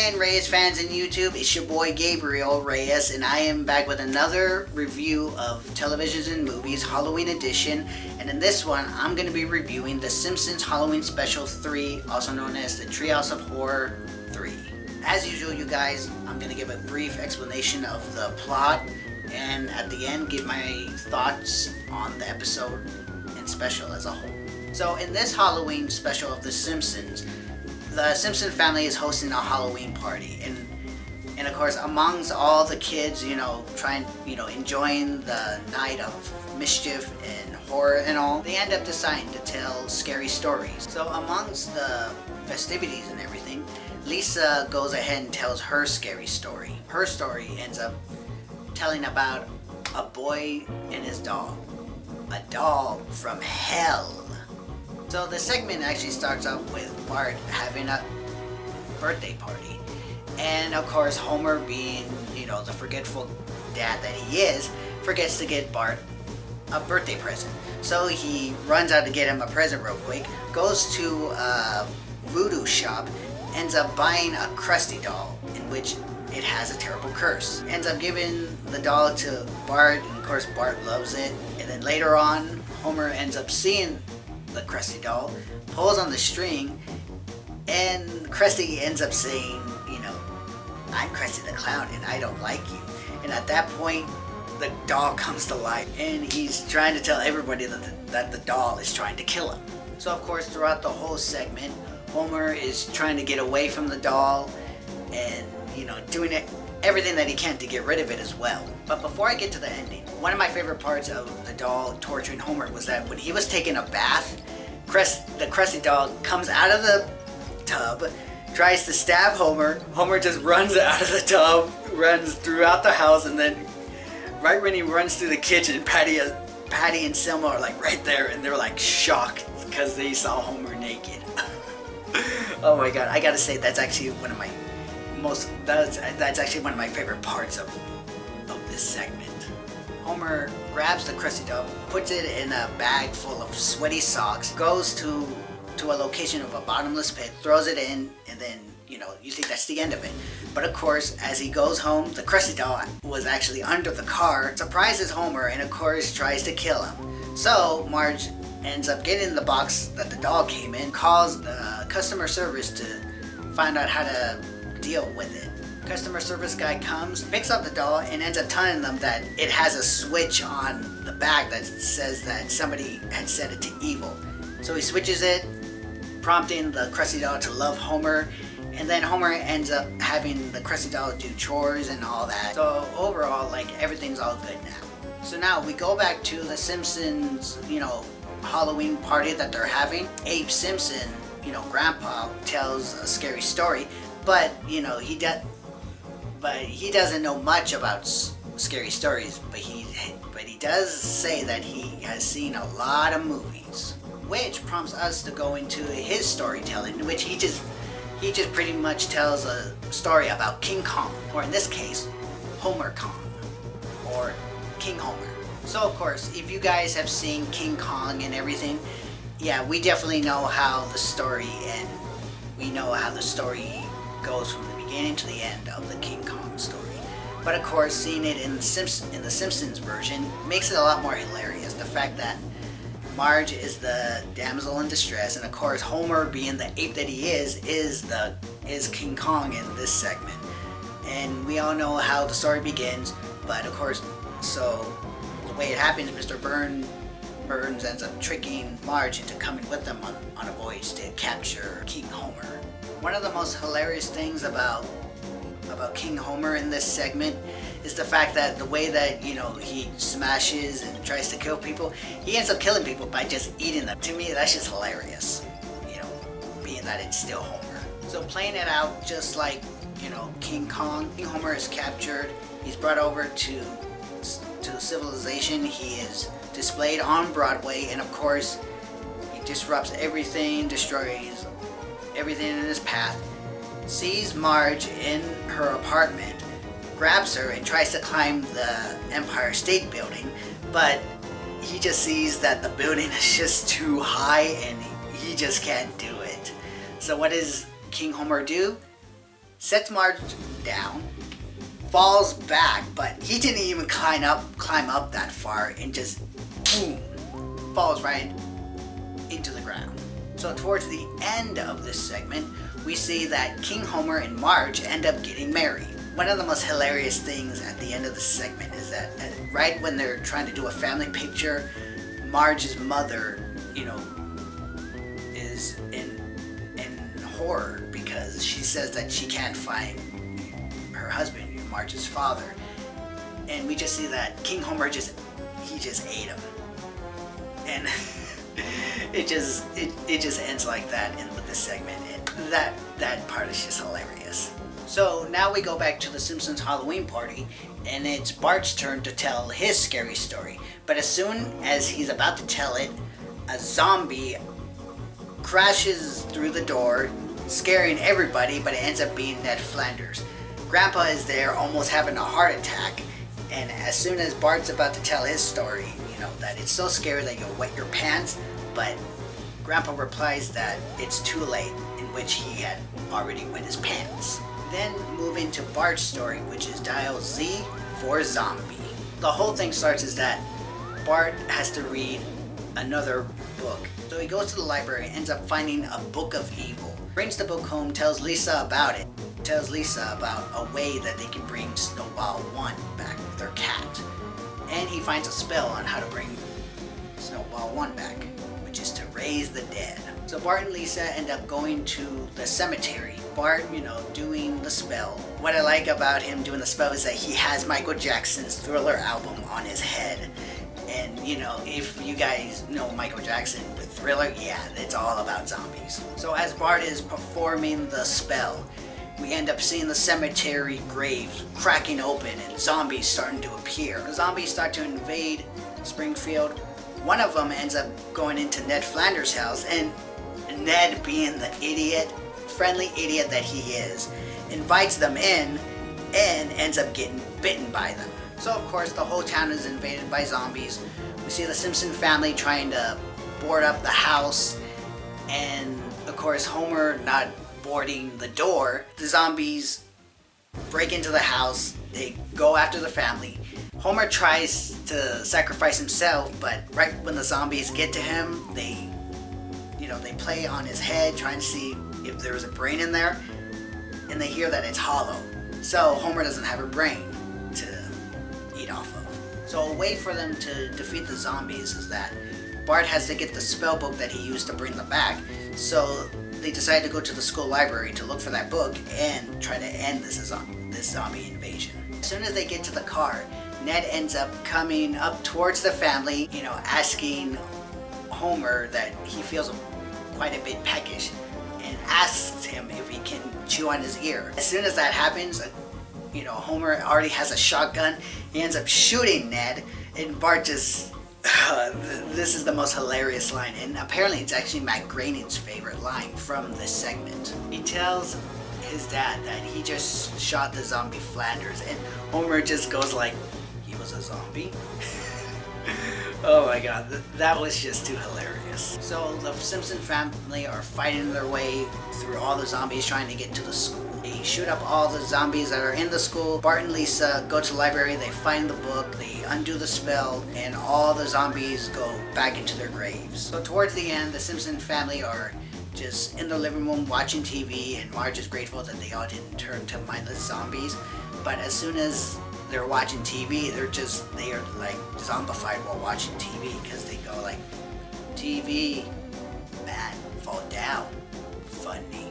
again, Reyes fans in YouTube. It's your boy Gabriel Reyes, and I am back with another review of televisions and movies, Halloween edition. And in this one, I'm going to be reviewing the Simpsons Halloween Special 3, also known as the Treehouse of Horror 3. As usual, you guys, I'm going to give a brief explanation of the plot, and at the end, give my thoughts on the episode and special as a whole. So in this Halloween special of The Simpsons, the Simpson family is hosting a Halloween party, and of course, amongst all the kids, enjoying the night of mischief and horror and all, they end up deciding to tell scary stories. So amongst the festivities and everything, Lisa goes ahead and tells her scary story. Her story ends up telling about a boy and his doll. A doll from hell. So the segment actually starts off with Bart having a birthday party. And of course, Homer, being, the forgetful dad that he is, forgets to get Bart a birthday present. So he runs out to get him a present real quick, goes to a voodoo shop, ends up buying a Krusty doll, in which it has a terrible curse. Ends up giving the doll to Bart, and of course Bart loves it. And then later on, Homer ends up seeing the Krusty doll, pulls on the string, and Krusty ends up saying, I'm Krusty the Clown and I don't like you. And at that point, the doll comes to life, and he's trying to tell everybody that the doll is trying to kill him. So of course, throughout the whole segment, Homer is trying to get away from the doll and, doing everything that he can to get rid of it as well. But before I get to the ending, one of my favorite parts of the doll torturing Homer was that when he was taking a bath, the Krusty doll comes out of the tub, tries to stab Homer. Homer just runs out of the tub, runs throughout the house, and then right when he runs through the kitchen, Patty and Selma are like right there, and they're like shocked because they saw Homer naked. Oh my god, I gotta say that's actually one of my that's actually one of my favorite parts of this segment. Homer grabs the Krusty doll, puts it in a bag full of sweaty socks, goes to a location of a bottomless pit, throws it in, and then, you think that's the end of it. But of course, as he goes home, the Krusty doll was actually under the car, surprises Homer, and of course tries to kill him. So Marge ends up getting the box that the doll came in, calls the customer service to find out how to deal with it. Customer service guy comes, picks up the doll, and ends up telling them that it has a switch on the back that says that somebody had set it to evil. So he switches it, prompting the Krusty doll to love Homer, and then Homer ends up having the Krusty doll do chores and all that. So overall, everything's all good now. So now we go back to the Simpsons, Halloween party that they're having. Abe Simpson, Grandpa, tells a scary story, but he doesn't know much about scary stories, but he does say that he has seen a lot of movies, which prompts us to go into his storytelling, in which he just pretty much tells a story about King Kong, or in this case, Homer Kong, or King Homer. So of course, if you guys have seen King Kong and everything, yeah, we definitely know how the story ends. We know how the story goes from the beginning to the end of the King Kong story. But of course, seeing it in the Simpsons version makes it a lot more hilarious. The fact that Marge is the damsel in distress, and of course Homer, being the ape that he is King Kong in this segment. And we all know how the story begins, but of course, so the way it happens, Mr. Burns ends up tricking Marge into coming with them on a voyage to capture King Homer. One of the most hilarious things about King Homer in this segment is the fact that the way that, he smashes and tries to kill people, he ends up killing people by just eating them. To me, that's just hilarious, being that it's still Homer. So playing it out just like, King Kong, King Homer is captured, he's brought over to civilization, he is displayed on Broadway, and of course, he disrupts everything, destroys everything in his path, sees Marge in her apartment, grabs her and tries to climb the Empire State Building, but he just sees that the building is just too high and he just can't do it. So what does King Homer do? sets Marge down, falls back, but he didn't even climb up that far, and just boom, falls right into the ground. So towards the end of this segment, we see that King Homer and Marge end up getting married. One of the most hilarious things at the end of the segment is that right when they're trying to do a family picture, Marge's mother, is in horror because she says that she can't find her husband, Marge's father. And we just see that King Homer just ate him. And it just ends like that with this segment. And that part is just hilarious. So now we go back to the Simpsons Halloween party, and it's Bart's turn to tell his scary story. But as soon as he's about to tell it, a zombie crashes through the door, scaring everybody, but it ends up being Ned Flanders. Grandpa is there, almost having a heart attack, and as soon as Bart's about to tell his story, that it's so scary that you'll wet your pants, but Grandpa replies that it's too late, in which he had already wet his pants. Then move into Bart's story, which is Dial Z for Zombie. The whole thing starts is that Bart has to read another book. So he goes to the library and ends up finding a book of evil. Brings the book home, tells Lisa about it. Tells Lisa about a way that they can bring Snowball 1 back, their cat. And he finds a spell on how to bring Snowball 1 back, which is to raise the dead. So Bart and Lisa end up going to the cemetery. Bart, doing the spell. What I like about him doing the spell is that he has Michael Jackson's Thriller album on his head. And, if you guys know Michael Jackson with Thriller, yeah, it's all about zombies. So as Bart is performing the spell, we end up seeing the cemetery graves cracking open and zombies starting to appear. The zombies start to invade Springfield. One of them ends up going into Ned Flanders' house, and Ned, being the friendly idiot that he is, invites them in and ends up getting bitten by them. So of course the whole town is invaded by zombies. We see the Simpson family trying to board up the house, and of course Homer not boarding the door. The zombies break into the house, they go after the family. Homer tries to sacrifice himself, but right when the zombies get to him, they play on his head trying to see if there was a brain in there, and they hear that it's hollow. So Homer doesn't have a brain to eat off of. So a way for them to defeat the zombies is that Bart has to get the spell book that he used to bring them back. So they decide to go to the school library to look for that book and try to end this zombie invasion. As soon as they get to the car, Ned ends up coming up towards the family, asking Homer that he feels quite a bit peckish, and asks him if he can chew on his ear. As soon as that happens, Homer already has a shotgun. He ends up shooting Ned, and Bart just... this is the most hilarious line, and apparently it's actually Matt Groening's favorite line from this segment. He tells his dad that he just shot the zombie Flanders, and Homer just goes like, he was a zombie? Oh my god, that was just too hilarious. So the Simpson family are fighting their way through all the zombies trying to get to the school. They shoot up all the zombies that are in the school. Bart and Lisa go to the library, they find the book, they undo the spell, and all the zombies go back into their graves. So towards the end, the Simpson family are just in the living room watching TV, and Marge is grateful that they all didn't turn to mindless zombies. But as soon as they're watching TV, they are like zombified while watching TV, because they go like, TV, man, fall down, funny.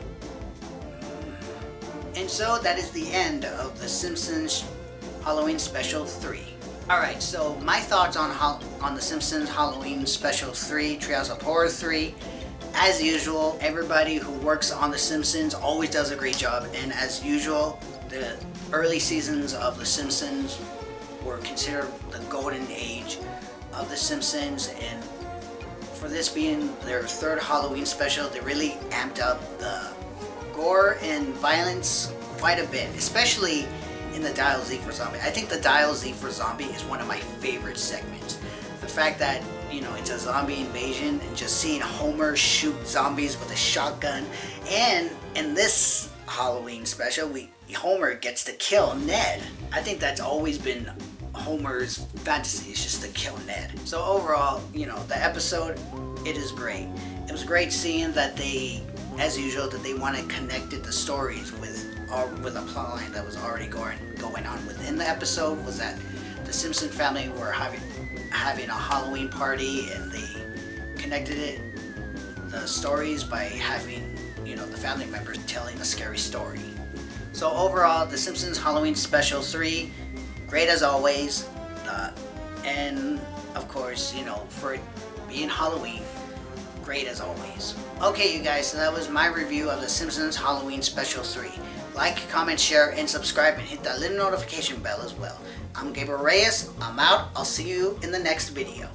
And so that is the end of the Simpsons Halloween Special 3. Alright, so my thoughts on the Simpsons Halloween Special 3, Treehouse of Horror 3. As usual, everybody who works on The Simpsons always does a great job, and as usual, the early seasons of The Simpsons were considered the golden age of The Simpsons, and for this being their third Halloween special, they really amped up the gore and violence quite a bit, especially in the Dial Z for Zombie. I think the Dial Z for Zombie is one of my favorite segments. The fact that, it's a zombie invasion, and just seeing Homer shoot zombies with a shotgun, and in this Halloween special, Homer gets to kill Ned. I think that's always been Homer's fantasy, is just to kill Ned. So overall, the episode, it is great. It was great seeing that they, as usual, that they wanted connected the stories with a plot line that was already going on within the episode. Was that the Simpson family were having a Halloween party, and they connected the stories by having the family members telling a scary story. So overall, The Simpsons Halloween Special 3, great as always, and of course, for it being Halloween, great as always. Okay, you guys, so that was my review of The Simpsons Halloween Special 3. Like, comment, share, and subscribe, and hit that little notification bell as well. I'm Gabriel Reyes. I'm out. I'll see you in the next video.